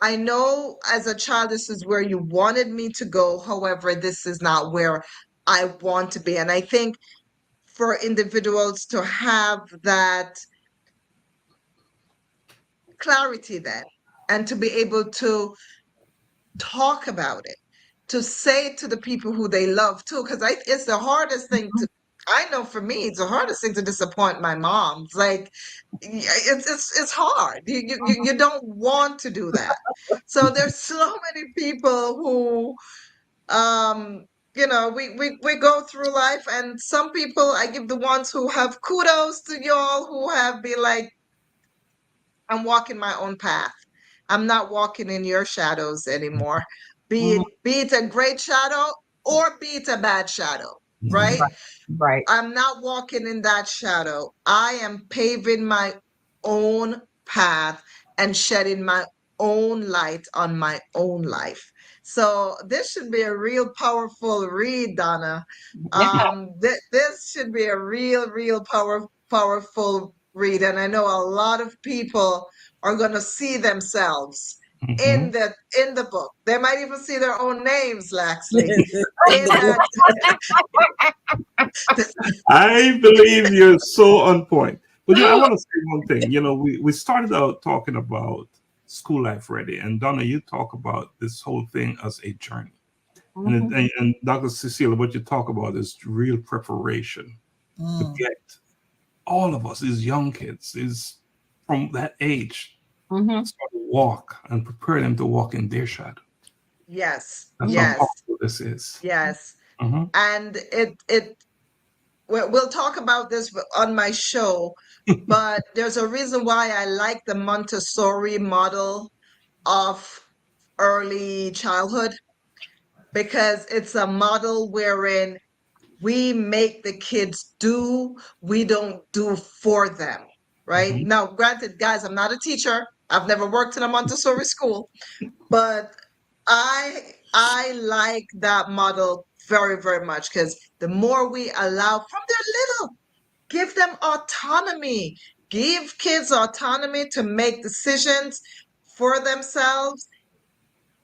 I know as a child this is where you wanted me to go, however, this is not where I want to be. And I think for individuals to have that clarity then, and to be able to talk about it, to say it to the people who they love too, because it's the hardest thing to, I know for me, it's the hardest thing to disappoint my mom. It's like, it's hard. You don't want to do that. So there's so many people who, we go through life, and some people, I give the ones who have kudos to y'all, who have been like, I'm walking my own path. I'm not walking in your shadows anymore. Be it a great shadow or be it a bad shadow, right?
Right.
I'm not walking in that shadow. I am paving my own path and shedding my own light on my own life. So this should be a real powerful read, Donna.
Yeah.
This should be a real powerful read, and I know a lot of people are going to see themselves
Mhm.
in the book. They might even see their own names, Laxley,
In
in
the book.
that.
I believe you're so on point. But I want to say one thing. We started out talking about school life ready, and Donna, you talk about this whole thing as a journey. And,
Mhm.
and Dr. Cecelia, what you talk about is real preparation to
Mm.
get all of us, these young kids, is from that age,
Mhm.
start to walk and prepare them to walk in their shadow.
Yes,
That's how
yes,
powerful this is.
yes.
Mhm.
And we'll talk about this on my show, but there's a reason why I like the Montessori model of early childhood, because it's a model wherein we make the kids do, we don't do for them, right?
Mhm.
Now, granted, guys, I'm not a teacher. I've never worked in a Montessori school, but I like that model very, very much, because the more we allow from their little, give them autonomy, give kids autonomy to make decisions for themselves,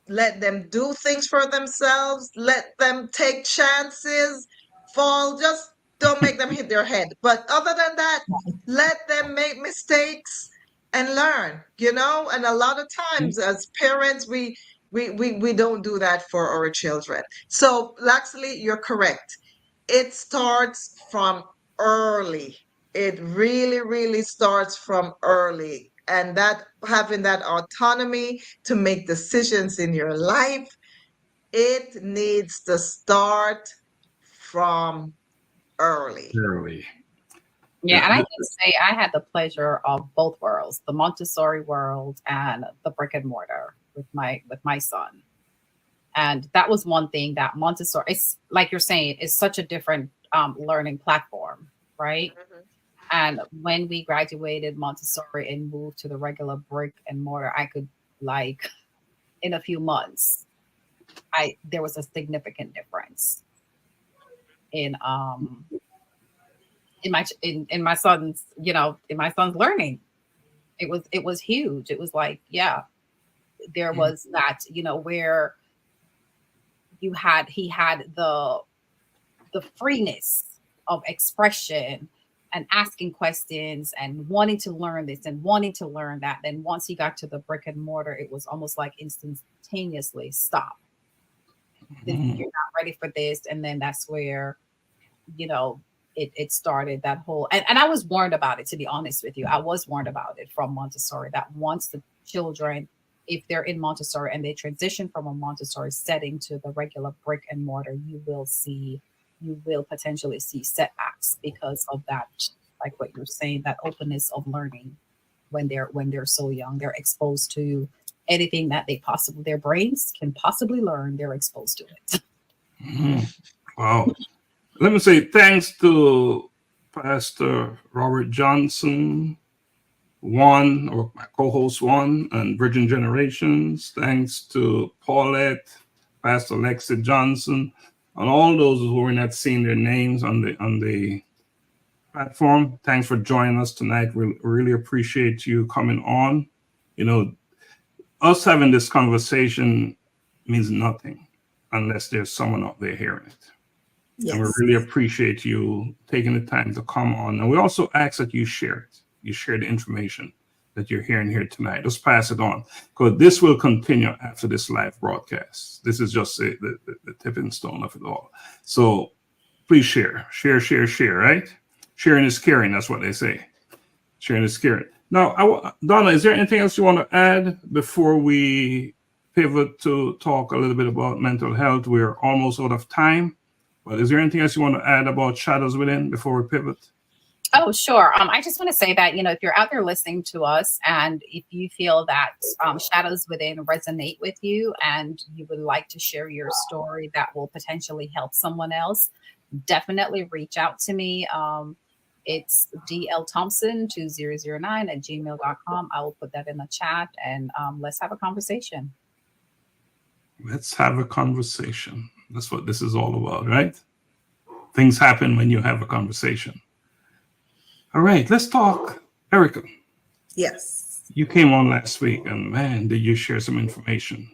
let them do things for themselves, let them take chances, fall, just don't make them hit their head. But other than that, let them make mistakes and learn, and a lot of times as parents, we don't do that for our children. So Laxley, you're correct. It starts from early. It really, really starts from early. And that having that autonomy to make decisions in your life, it needs to start from early.
Early.
Yeah,
Yeah.
and I can say I had the pleasure of both worlds, the Montessori world and the brick and mortar with my son. And that was one thing that Montessori, it's like you're saying, is such a different learning platform, right?
Mhm.
And when we graduated Montessori and moved to the regular brick and mortar, I could, like, in a few months, I there was a significant difference in in my son's, in my son's learning. It was huge. It was like, yeah, there
Yeah.
was that, where he had the freeness of expression and asking questions and wanting to learn this and wanting to learn that. Then once he got to the brick and mortar, it was almost like instantaneously stop.
Mhm.
You're not ready for this. And then that's where, you know, it started that whole, and I was warned about it, to be honest with you. I was warned about it from Montessori, that once the children, if they're in Montessori and they transition from a Montessori setting to the regular brick and mortar, you will potentially see setbacks because of that, like what you're saying, that openness of learning. When they're so young, they're exposed to anything that their brains can possibly learn. They're exposed to it.
Mhm. Wow. Let me say thanks to Pastor Robert Johnson, or my co-host One, and Virgin Generations. Thanks to Paulette, Pastor Lexi Johnson, and all those who were not seeing their names on the platform. Thanks for joining us tonight. We really appreciate you coming on. You know, us having this conversation means nothing unless there's someone out there hearing it. And we
Yes.
really appreciate you taking the time to come on. And we also ask that you share it. You share the information that you're hearing here tonight. Just pass it on, because this will continue after this live broadcast. This is just the tipping stone of it all. So please share, right? Sharing is caring. That's what they say. Sharing is caring. Now, Donna, is there anything else you want to add before we pivot to talk a little bit about mental health? We're almost out of time. But is there anything else you want to add about Shadows Within before we pivot?
Oh, sure. I just want to say that, if you're out there listening to us and if you feel that Shadows Within resonate with you and you would like to share your story that will potentially help someone else, definitely reach out to me. It's dlthompson2009@gmail.com. I will put that in the chat, and let's have a conversation.
Let's have a conversation. That's what this is all about, right? Things happen when you have a conversation. All right, let's talk Erica,
Yes.
you came on last week, and man, did you share some information.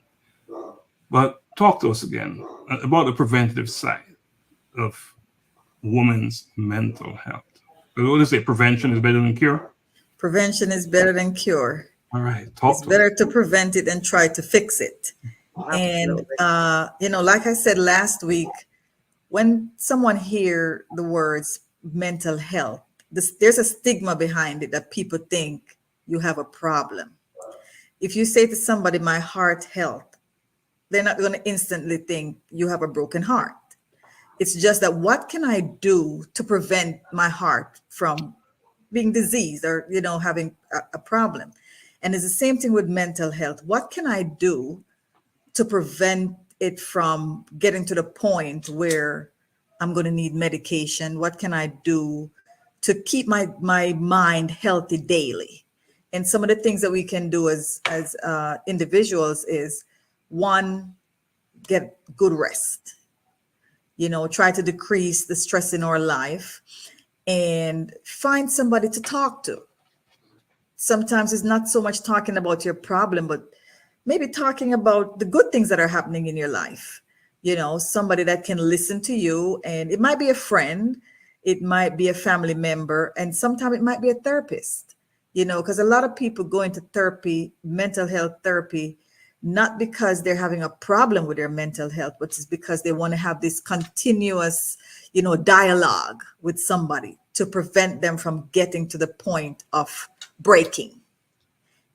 But talk to us again about the preventative side of women's mental health. What is it? Prevention is better than cure?
Prevention is better than cure.
All right,
It's
talk to us.
better to prevent it than try to fix it. And,
Absolutely.
like I said last week, when someone hear the words mental health, there's a stigma behind it that people think you have a problem. If you say to somebody, my heart health, they're not going to instantly think you have a broken heart. It's just that what can I do to prevent my heart from being diseased or, having a problem? And it's the same thing with mental health. What can I do to prevent it from getting to the point where I'm going to need medication? What can I do to keep my mind healthy daily? And some of the things that we can do as individuals is, one, get good rest. Try to decrease the stress in our life and find somebody to talk to. Sometimes it's not so much talking about your problem, but maybe talking about the good things that are happening in your life. Somebody that can listen to you, and it might be a friend, it might be a family member, and sometimes it might be a therapist, because a lot of people go into therapy, mental health therapy, not because they're having a problem with their mental health, but it's because they want to have this continuous, dialogue with somebody to prevent them from getting to the point of breaking.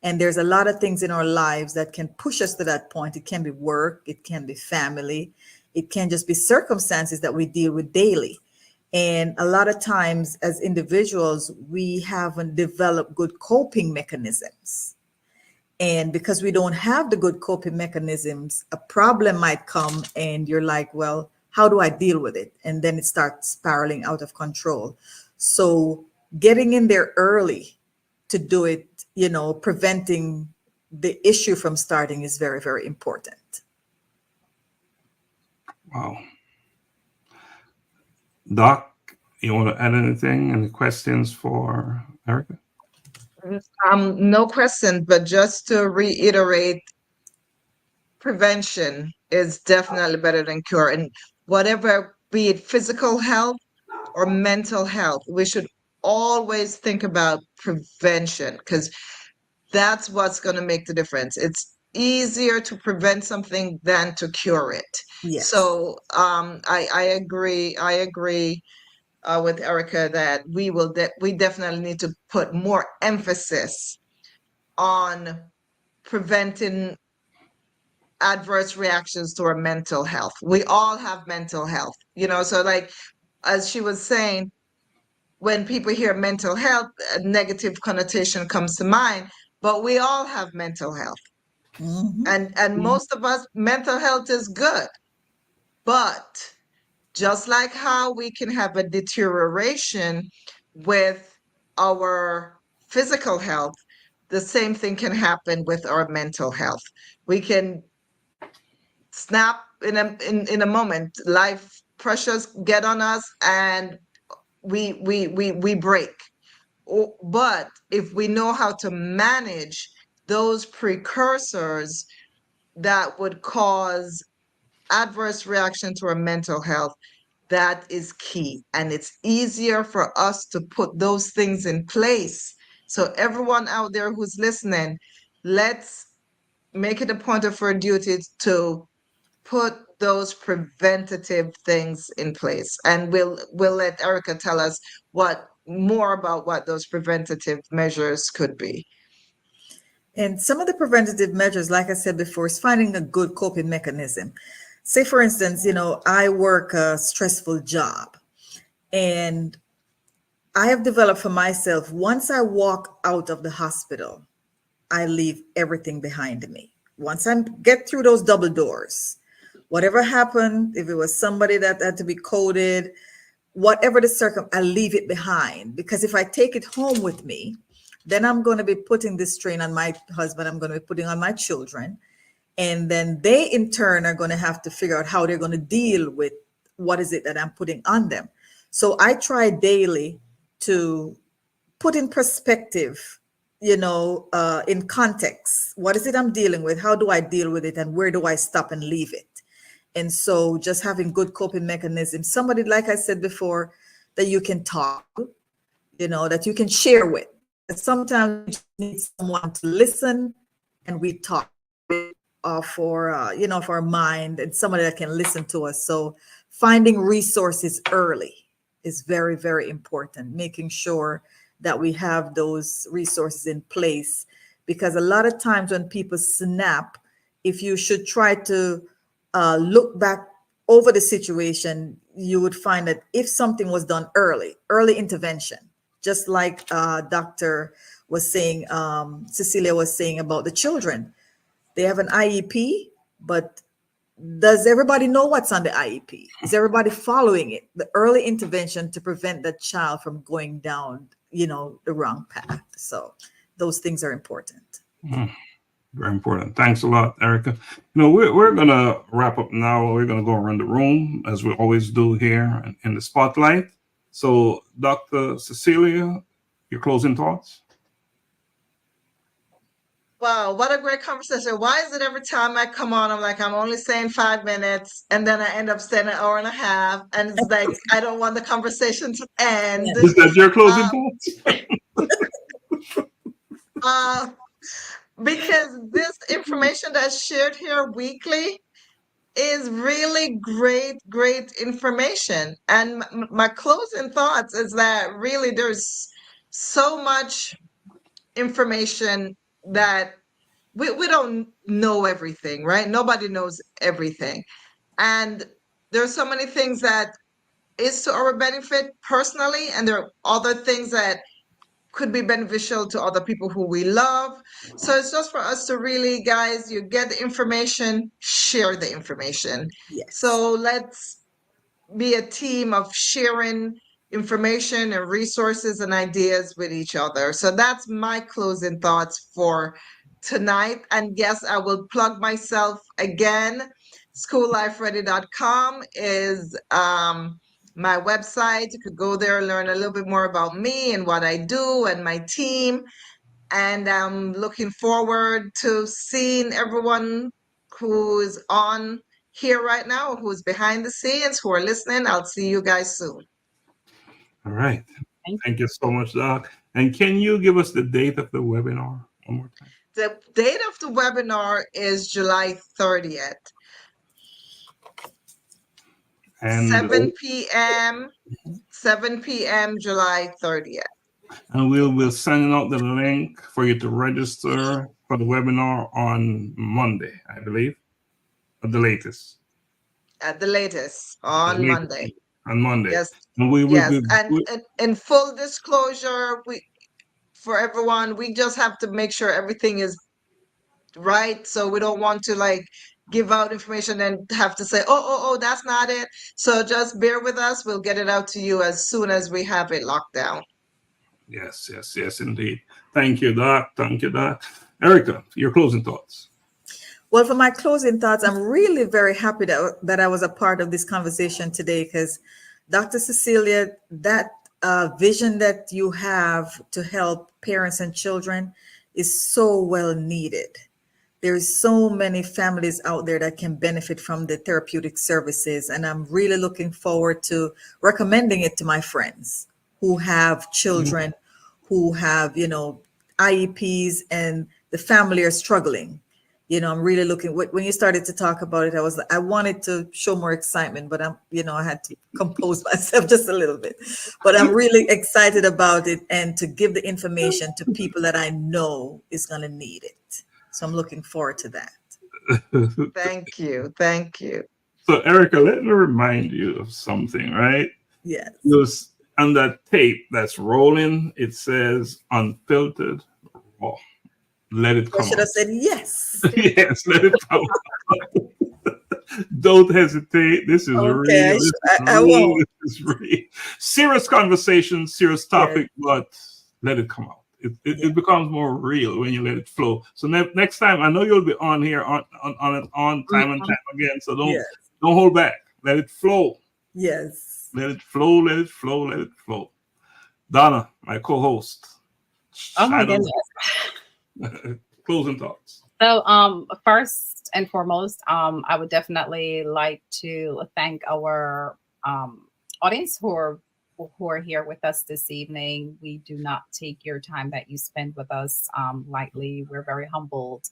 And there's a lot of things in our lives that can push us to that point. It can be work, it can be family, it can just be circumstances that we deal with daily. And a lot of times as individuals, we haven't developed good coping mechanisms. And because we don't have the good coping mechanisms, a problem might come and you're like, well, how do I deal with it? And then it starts spiraling out of control. So getting in there early to do it, preventing the issue from starting is very, very important.
Wow. Doc, you want to add anything? Any questions for Erica?
No question, but just to reiterate, prevention is definitely better than cure. And whatever, be it physical health or mental health, we should always think about prevention, because that's what's going to make the difference. It's easier to prevent something than to cure it.
Yes.
So I agree with Erica that we definitely need to put more emphasis on preventing adverse reactions to our mental health. We all have mental health, so like, as she was saying, when people hear mental health, a negative connotation comes to mind, but we all have mental health.
Mhm.
And most of us, mental health is good. But just like how we can have a deterioration with our physical health, the same thing can happen with our mental health. We can snap in a moment. Life pressures get on us and we break. But if we know how to manage those precursors that would cause adverse reaction to our mental health, that is key. And it's easier for us to put those things in place. So everyone out there who's listening, let's make it a point of our duty to put those preventative things in place. And we'll let Erica tell us more about what those preventative measures could be.
And some of the preventative measures, like I said before, is finding a good coping mechanism. Say, for instance, I work a stressful job, and I have developed for myself, once I walk out of the hospital, I leave everything behind me. Once I get through those double doors, whatever happened, if it was somebody that had to be coded, whatever the circumstance, I leave it behind. Because if I take it home with me, then I'm going to be putting this strain on my husband. I'm going to be putting on my children. And then they, in turn, are going to have to figure out how they're going to deal with what is it that I'm putting on them. So I try daily to put in perspective, in context. What is it I'm dealing with? How do I deal with it? And where do I stop and leave it? And so just having good coping mechanisms, somebody, like I said before, that you can talk to, that you can share with. And sometimes we just need someone to listen and we talk for our mind, and somebody that can listen to us. So finding resources early is very, very important, making sure that we have those resources in place, because a lot of times when people snap, if you should try to look back over the situation, you would find that if something was done early intervention, just like Dr. was saying, Cecelia was saying about the children, they have an IEP, but does everybody know what's on the IEP? Is everybody following it? The early intervention to prevent that child from going down, the wrong path. So those things are important.
Very important. Thanks a lot, Erica. We're going to wrap up now. We're going to go around the room as we always do here in the spotlight. So, Dr. Cecelia, your closing thoughts?
Wow, what a great conversation. Why is it every time I come on, I'm like, I'm only saying 5 minutes, and then I end up saying an hour and a half, and it's like, I don't want the conversation to end.
Is that your closing thoughts?
Because this information that's shared here weekly is really great information. And my closing thoughts is that really there's so much information that we don't know everything, right? Nobody knows everything. And there's so many things that is to our benefit personally, and there are other things that could be beneficial to other people who we love. So it's just for us to really, guys, you get the information, share the information.
Yes.
So let's be a team of sharing information and resources and ideas with each other. So that's my closing thoughts for tonight. And yes, I will plug myself again. SchoolLifeReady.com is my website. You could go there and learn a little bit more about me and what I do and my team. And I'm looking forward to seeing everyone who is on here right now, who's behind the scenes, who are listening. I'll see you guys soon.
All right. Thank you so much, Doc. And can you give us the date of the webinar one more time?
The date of the webinar is July 30th.
And
7 p.m. July 30th.
And we'll send out the link for you to register for the webinar on Monday, I believe, at the latest.
At the latest, on Monday.
On Monday.
Yes.
And we will
yes. And in full disclosure, for everyone, we just have to make sure everything is right. So we don't want to give out information and have to say, oh, that's not it. So just bear with us. We'll get it out to you as soon as we have it locked down.
Yes, indeed. Thank you, Doc. Erica, your closing thoughts.
Well, for my closing thoughts, I'm really very happy that I was a part of this conversation today, because Dr. Cecelia, that vision that you have to help parents and children is so well needed. There's so many families out there that can benefit from the therapeutic services, and I'm really looking forward to recommending it to my friends who have children who have, IEPs and the family are struggling. I'm really looking, when you started to talk about it, I wanted to show more excitement, but I had to compose myself just a little bit. But I'm really excited about it, and to give the information to people that I know is going to need it. So I'm looking forward to that.
Thank you.
So, Erica, let me remind you of something, right?
Yes.
On that tape that's rolling, it says unfiltered raw. Let it come.
I should have said yes.
Yes, let it come. Don't hesitate. This is
okay,
real.
I won't.
This is real. Serious conversation, serious topic, but let it come out. It becomes more real when you let it flow. So next time, I know you'll be on here on time and time again. So don't hold back. Let it flow.
Yes.
Let it flow. Let it flow. Let it flow. Donna, my co-host,
Oh my
Shadows.
goodness.
Closing thoughts.
So, first and foremost, I would definitely like to thank our audience who are here with us this evening. We do not take your time that you spend with us lightly. We're very humbled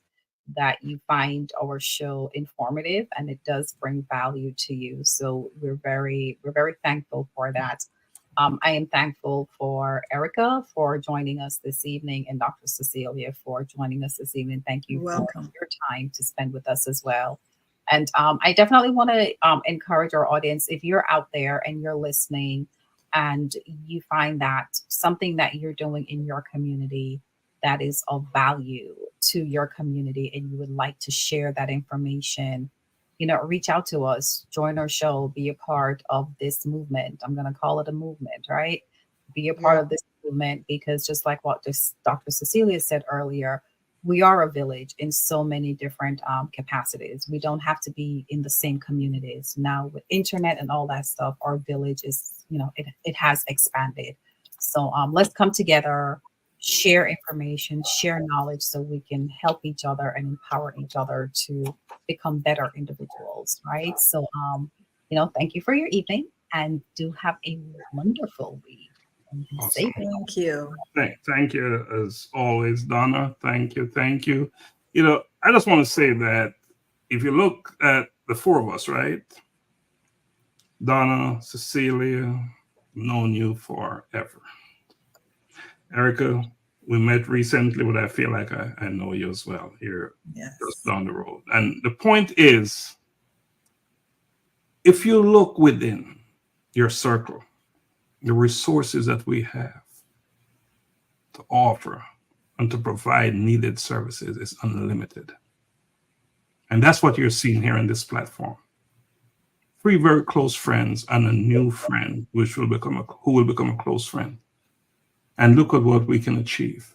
that you find our show informative and it does bring value to you. So we're very thankful for that. I am thankful for Erica for joining us this evening and Dr. Cecelia for joining us this evening. Thank you
You're welcome.
for your time to spend with us as well. And I definitely want to encourage our audience, if you're out there and you're listening and you find that something that you're doing in your community that is of value to your community and you would like to share that information, reach out to us, join our show, be a part of this movement. I'm going to call it a movement, right? Be a part of this movement, because just like what Dr. Cecelia said earlier, we are a village in so many different capacities. We don't have to be in the same communities. Now with internet and all that stuff, our village is, it has expanded. So let's come together, share information, share knowledge so we can help each other and empower each other to become better individuals, right? So, thank you for your evening and do have a wonderful week.
Awesome.
Thank you.
Thank you, as always, Donna. Thank you. I just want to say that if you look at the four of us, right? Donna, Cecelia, known you forever. Erica, we met recently, but I feel like I know you as well here, just down the road. And the point is, if you look within your circle, the resources that we have to offer and to provide needed services is unlimited. And that's what you're seeing here in this platform. 3 very close friends and a new friend, who will become a close friend. And look at what we can achieve.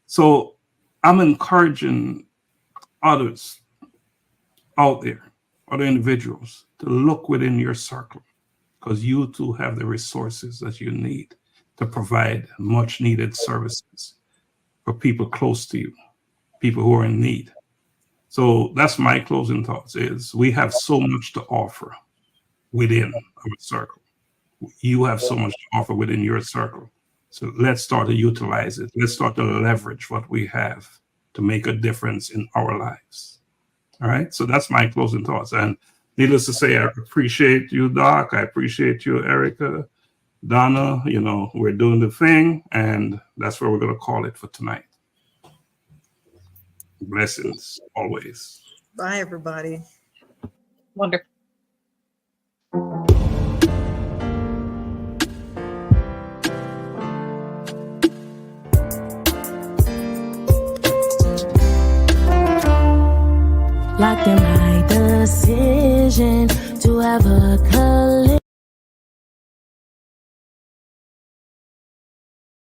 So I'm encouraging others out there, other individuals, to look within your circle, because you too have the resources that you need to provide much needed services for people close to you, people who are in need. So that's my closing thoughts, is we have so much to offer within our circle. You have so much to offer within your circle. So let's start to utilize it. Let's start to leverage what we have to make a difference in our lives. All right. So that's my closing thoughts. And needless to say, I appreciate you, Doc. I appreciate you, Erica, Donna. We're doing the thing, and that's where we're going to call it for tonight. Blessings always.
Bye, everybody.
Wonderful.
Like the right decision to have a collision.